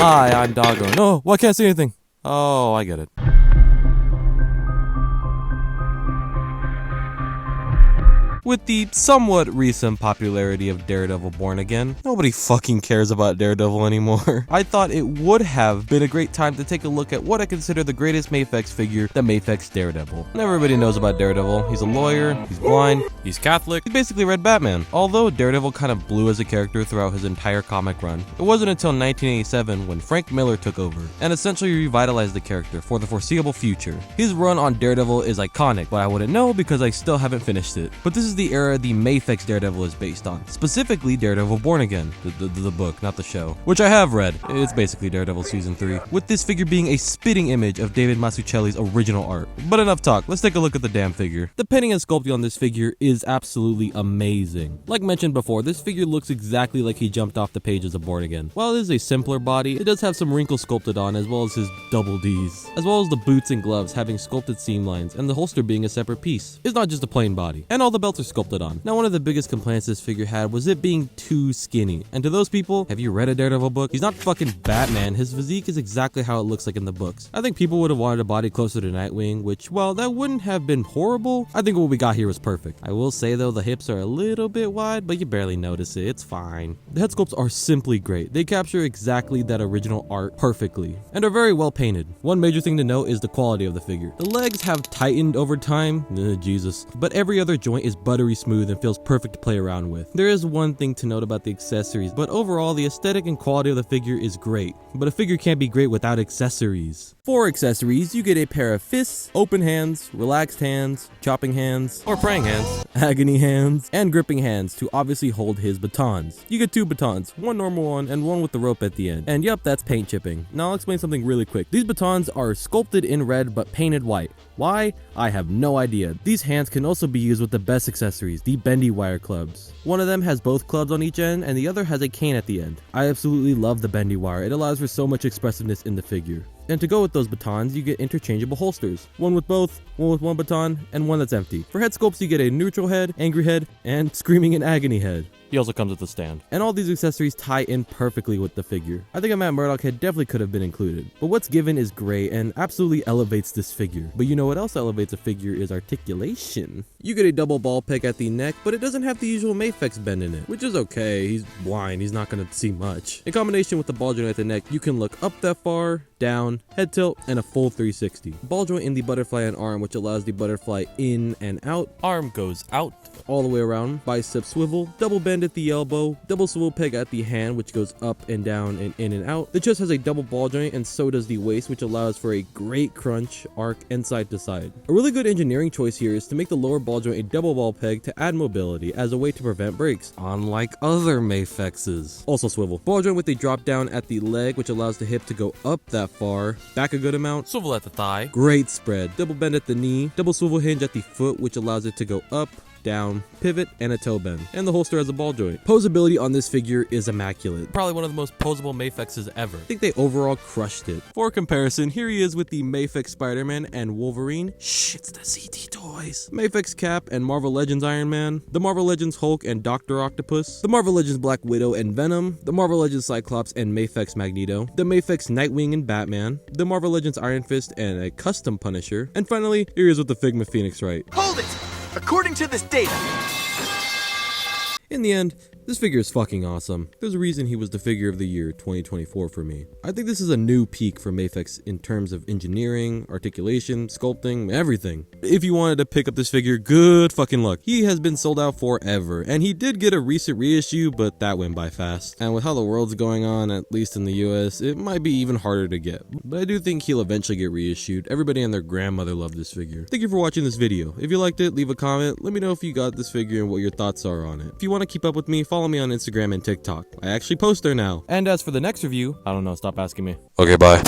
Hi, I'm Doggo. No, well, I can't see anything. Oh, I get it. With the somewhat recent popularity of Daredevil Born Again, nobody fucking cares about Daredevil anymore. I thought it would have been a great time to take a look at what I consider the greatest MAFEX figure, the MAFEX Daredevil. And everybody knows about Daredevil. He's a lawyer, he's blind, he's Catholic, he's basically Red Batman. Although Daredevil kind of blew as a character throughout his entire comic run, it wasn't until 1987 when Frank Miller took over and essentially revitalized the character for the foreseeable future. His run on Daredevil is iconic, but I wouldn't know because I still haven't finished it. But this is the era the MAFEX Daredevil is based on, specifically Daredevil Born Again, the book, not the show, which I have read. It's basically Daredevil Season 3, with this figure being a spitting image of David Mazzucchelli's original art. But enough talk, let's take a look at the damn figure. The painting and sculpting on this figure is absolutely amazing. Like mentioned before, this figure looks exactly like he jumped off the pages of Born Again. While it is a simpler body, it does have some wrinkles sculpted on, as well as his double Ds, as well as the boots and gloves having sculpted seam lines, and the holster being a separate piece. It's not just a plain body, and all the belts are sculpted on. Now, one of the biggest complaints this figure had was it being too skinny. And to those people, have you read a Daredevil book? He's not fucking Batman. His physique is exactly how it looks like in the books. I think people would have wanted a body closer to Nightwing, which, well, that wouldn't have been horrible. I think what we got here was perfect. I will say though, the hips are a little bit wide, but you barely notice it. It's fine. The head sculpts are simply great. They capture exactly that original art perfectly and are very well painted. One major thing to note is the quality of the figure. The legs have tightened over time, Jesus, but every other joint is buttery smooth and feels perfect to play around with. There is one thing to note about the accessories, but overall the aesthetic and quality of the figure is great. But a figure can't be great without accessories. For accessories, you get a pair of fists, open hands, relaxed hands, chopping hands, or praying hands, agony hands, and gripping hands to obviously hold his batons. You get two batons, one normal one and one with the rope at the end. And yep, that's paint chipping. Now I'll explain something really quick. These batons are sculpted in red but painted white. Why? I have no idea. These hands can also be used with the best accessories, the bendy wire clubs. One of them has both clubs on each end and the other has a cane at the end. I absolutely love the bendy wire. It allows for so much expressiveness in the figure. And to go with those batons, you get interchangeable holsters. One with both, one with one baton, and one that's empty. For head sculpts, you get a neutral head, angry head, and screaming and agony head. He also comes with a stand. And all these accessories tie in perfectly with the figure. I think a Matt Murdock head definitely could have been included. But what's given is great and absolutely elevates this figure. But you know what else elevates a figure is articulation. You get a double ball peg at the neck, but it doesn't have the usual MAFEX bend in it, which is okay. He's blind, he's not gonna see much. In combination with the ball joint at the neck, you can look up that far, down, head tilt, and a full 360. Ball joint in the butterfly and arm, which allows the butterfly in and out. Arm goes out all the way around. Bicep swivel, double bend at the elbow, double swivel peg at the hand, which goes up and down and in and out. The chest has a double ball joint, and so does the waist, which allows for a great crunch, arc, and side to side. A really good engineering choice here is to make the lower ball joint a double ball peg to add mobility as a way to prevent breaks, unlike other MAFEXs. Also swivel. Ball joint with a drop down at the leg, which allows the hip to go up that far, back a good amount, swivel at the thigh, great spread, double bend at the knee, double swivel hinge at the foot, which allows it to go up, down, pivot, and a toe bend, and the holster has a ball joint. Posability on this figure is immaculate. Probably one of the most posable MAFEXs ever. I think they overall crushed it. For comparison, here he is with the MAFEX Spider-Man and Wolverine. Shh, it's the CT Toys. MAFEX Cap and Marvel Legends Iron Man, the Marvel Legends Hulk and Dr. Octopus, the Marvel Legends Black Widow and Venom, the Marvel Legends Cyclops and MAFEX Magneto, the MAFEX Nightwing and Batman, the Marvel Legends Iron Fist and a custom Punisher, and finally, here he is with the Figma Phoenix Wright. Hold it! According to this data. In the end, this figure is fucking awesome. There's a reason he was the figure of the year 2024 for me. I think this is a new peak for MAFEX in terms of engineering, articulation, sculpting, everything. If you wanted to pick up this figure, good fucking luck. He has been sold out forever, and he did get a recent reissue, but that went by fast. And with how the world's going on, at least in the US, it might be even harder to get. But I do think he'll eventually get reissued. Everybody and their grandmother loved this figure. Thank you for watching this video. If you liked it, leave a comment. Let me know if you got this figure and what your thoughts are on it. If you want to keep up with me, follow me on Instagram and TikTok. I actually post there now. And as for the next review, I don't know, stop asking me. Okay, bye.